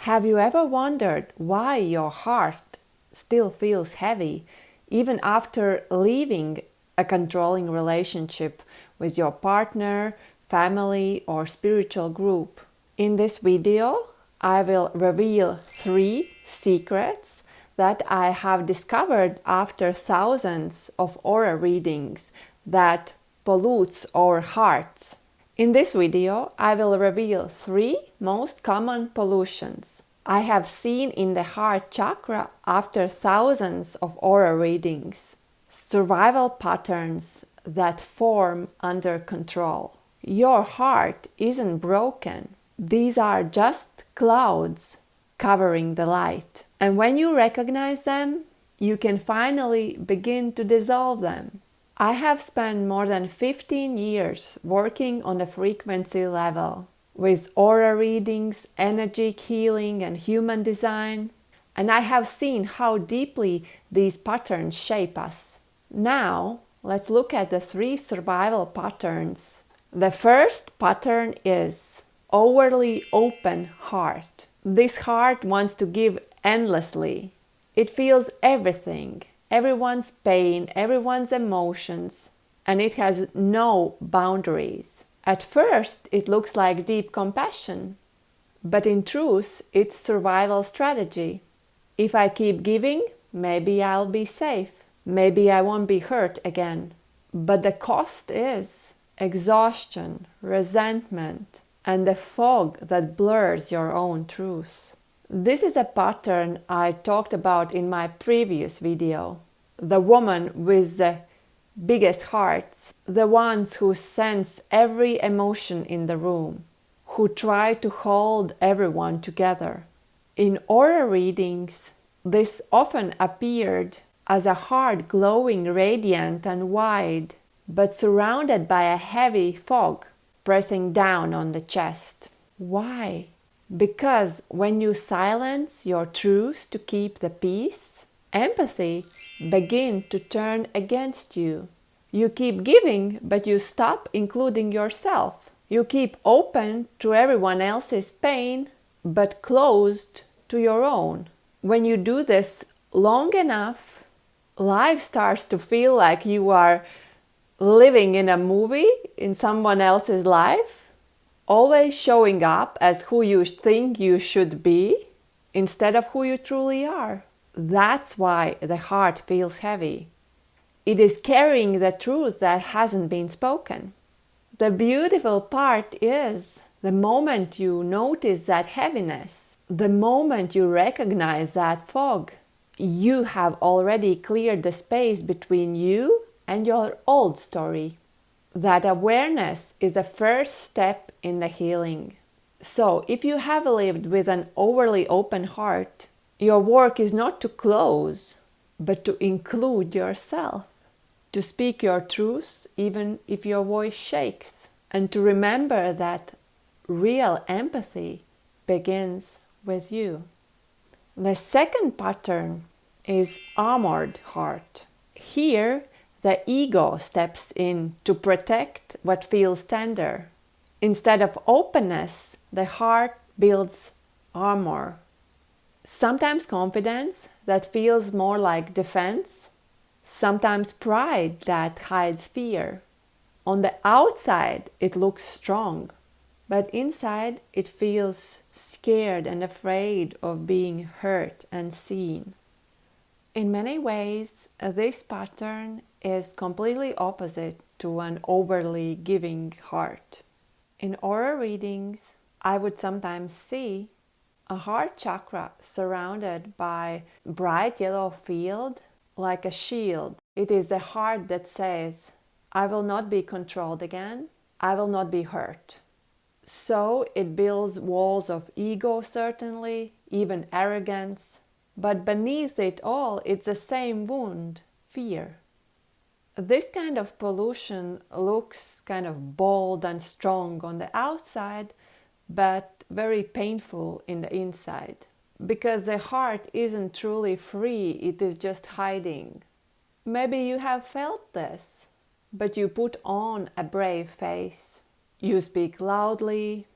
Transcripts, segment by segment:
Have you ever wondered why your heart still feels heavy even after leaving a controlling relationship with your partner, family, or spiritual group? In this video, I will reveal 3 secrets that I have discovered after thousands of aura readings that pollutes our hearts. In this video, I will reveal 3 most common pollutions I have seen in the heart chakra after thousands of aura readings. Survival patterns that form under control. Your heart isn't broken. These are just clouds covering the light. And when you recognize them, you can finally begin to dissolve them. I have spent more than 15 years working on the frequency level with aura readings, energy healing, and human design, and I have seen how deeply these patterns shape us. Now, let's look at the 3 survival patterns. The first pattern is overly open heart. This heart wants to give endlessly. It feels everything, everyone's pain, everyone's emotions, and it has no boundaries. At first, it looks like deep compassion, but in truth, it's survival strategy. If I keep giving, maybe I'll be safe. Maybe I won't be hurt again. But the cost is exhaustion, resentment, and the fog that blurs your own truth. This is a pattern I talked about in my previous video. The woman with the biggest hearts, the ones who sense every emotion in the room, who try to hold everyone together. In aura readings, this often appeared as a heart glowing radiant and wide, but surrounded by a heavy fog pressing down on the chest. Why? Because when you silence your truth to keep the peace, empathy begins to turn against you. You keep giving, but you stop including yourself. You keep open to everyone else's pain, but closed to your own. When you do this long enough, life starts to feel like you are living in a movie in someone else's life, always showing up as who you think you should be instead of who you truly are. That's why the heart feels heavy. It is carrying the truth that hasn't been spoken. The beautiful part is the moment you notice that heaviness, the moment you recognize that fog, you have already cleared the space between you and your old story. That awareness is the first step in the healing. So, if you have lived with an overly open heart, your work is not to close, but to include yourself, to speak your truth even if your voice shakes, and to remember that real empathy begins with you. The second pattern is armored heart. Here, the ego steps in to protect what feels tender. Instead of openness, the heart builds armor. Sometimes confidence that feels more like defense, sometimes pride that hides fear. On the outside, it looks strong, but inside it feels scared and afraid of being hurt and seen. In many ways, this pattern is completely opposite to an overly giving heart. In aura readings, I would sometimes see a heart chakra surrounded by bright yellow field like a shield. It is the heart that says, I will not be controlled again, I will not be hurt. So it builds walls of ego, certainly, even arrogance, but beneath it all, it's the same wound, fear. This kind of pollution looks kind of bold and strong on the outside, but very painful in the inside. Because the heart isn't truly free, it is just hiding. Maybe you have felt this, but you put on a brave face. You speak loudly,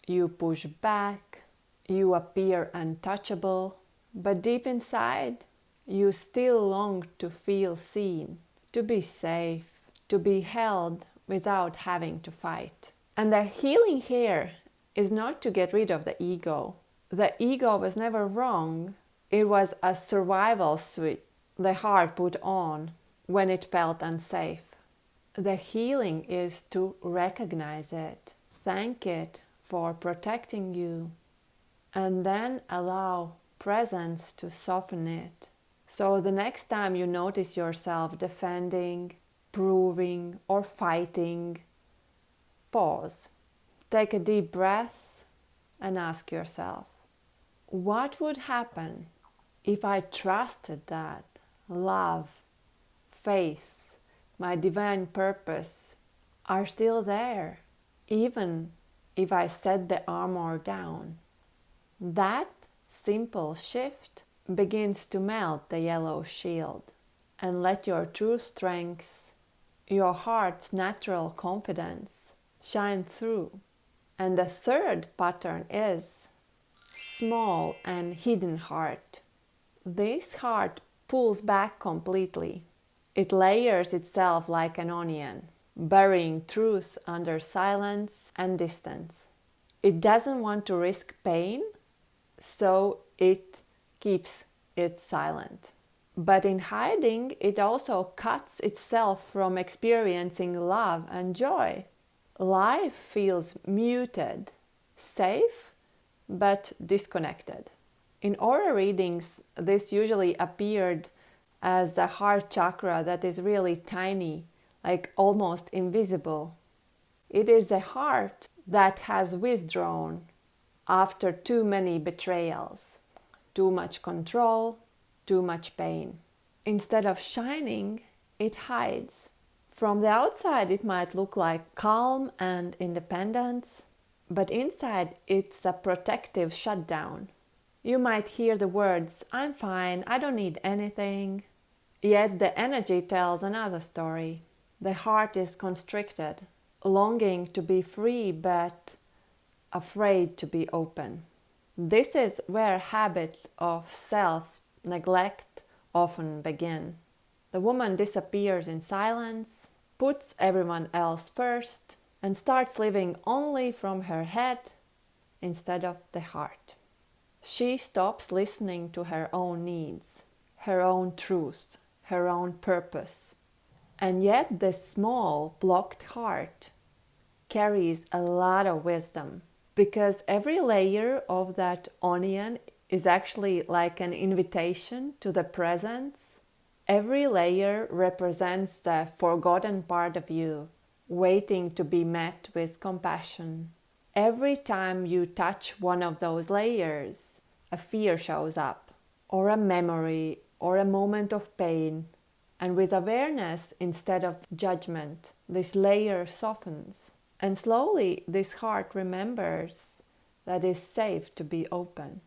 you push back, You appear untouchable, but deep inside, you still long to feel seen, to be safe, to be held without having to fight. And the healing here is not to get rid of the ego. The ego was never wrong. It was a survival switch the heart put on when it felt unsafe. The healing is to recognize it, thank it for protecting you, and then allow presence to soften it. So the next time you notice yourself defending, proving, or fighting, pause. Take a deep breath and ask yourself, what would happen if I trusted that love, faith, my divine purpose are still there, even if I set the armor down? That simple shift begins to melt the yellow shield and let your true strengths, your heart's natural confidence shine through. And the third pattern is small and hidden heart. This heart pulls back completely. It layers itself like an onion, burying truth under silence and distance. It doesn't want to risk pain, so it keeps it silent. But in hiding, it also cuts itself from experiencing love and joy. Life feels muted, safe, but disconnected. In aura readings, this usually appeared as the heart chakra that is really tiny, like almost invisible. It is the heart that has withdrawn after too many betrayals, too much control, too much pain. Instead of shining, it hides. From the outside, it might look like calm and independence, but inside, it's a protective shutdown. You might hear the words, "I'm fine, I don't need anything," yet the energy tells another story. The heart is constricted, longing to be free but afraid to be open. This is where habits of self-neglect often begin. The woman disappears in silence, puts everyone else first, and starts living only from her head instead of the heart. She stops listening to her own needs, her own truth, her own purpose. And yet the small, blocked heart carries a lot of wisdom, because every layer of that onion is actually like an invitation to the presence. Every layer represents the forgotten part of you, waiting to be met with compassion. Every time you touch one of those layers, a fear shows up, or a memory, or a moment of pain. And with awareness instead of judgment, this layer softens. And slowly this heart remembers that it's safe to be open.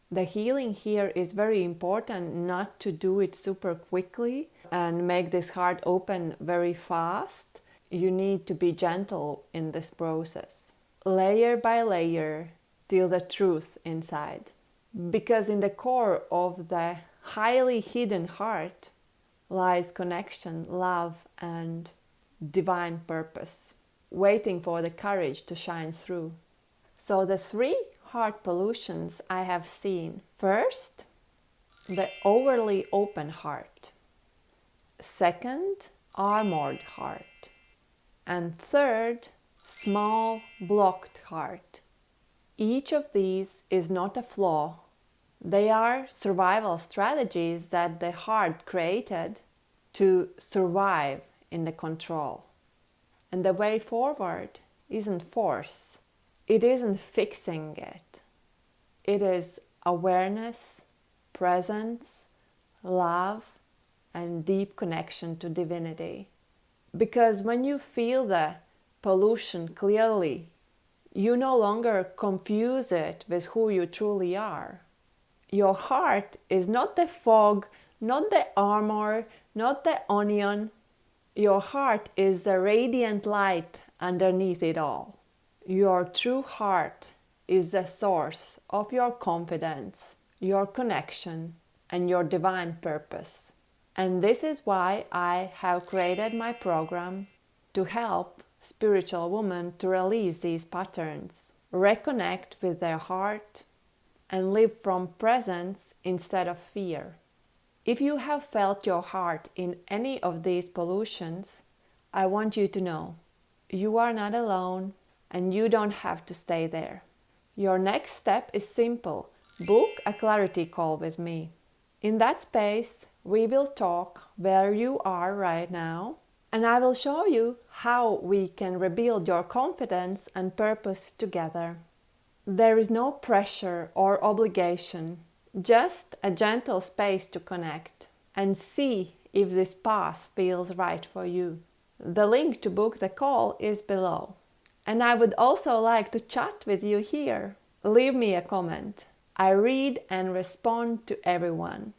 The healing here is very important, not to do it super quickly and make this heart open very fast. You need to be gentle in this process, layer by layer, till the truth inside. Because in the core of the highly hidden heart lies connection, love, and divine purpose, waiting for the courage to shine through. So the 3 heart pollutions I have seen. First, the overly open heart. Second, armored heart. And third, small, blocked heart. Each of these is not a flaw. They are survival strategies that the heart created to survive in the control. And the way forward isn't force. It isn't fixing it. It is awareness, presence, love, and deep connection to divinity. Because when you feel the pollution clearly, you no longer confuse it with who you truly are. Your heart is not the fog, not the armor, not the onion. Your heart is the radiant light underneath it all. Your true heart is the source of your confidence, your connection, and your divine purpose. And this is why I have created my program to help spiritual women to release these patterns, reconnect with their heart, and live from presence instead of fear. If you have felt your heart in any of these pollutions, I want you to know you are not alone and you don't have to stay there. Your next step is simple. Book a clarity call with me. In that space, we will talk where you are right now, and I will show you how we can rebuild your confidence and purpose together. There is no pressure or obligation, just a gentle space to connect and see if this path feels right for you. The link to book the call is below. And I would also like to chat with you here. Leave me a comment. I read and respond to everyone.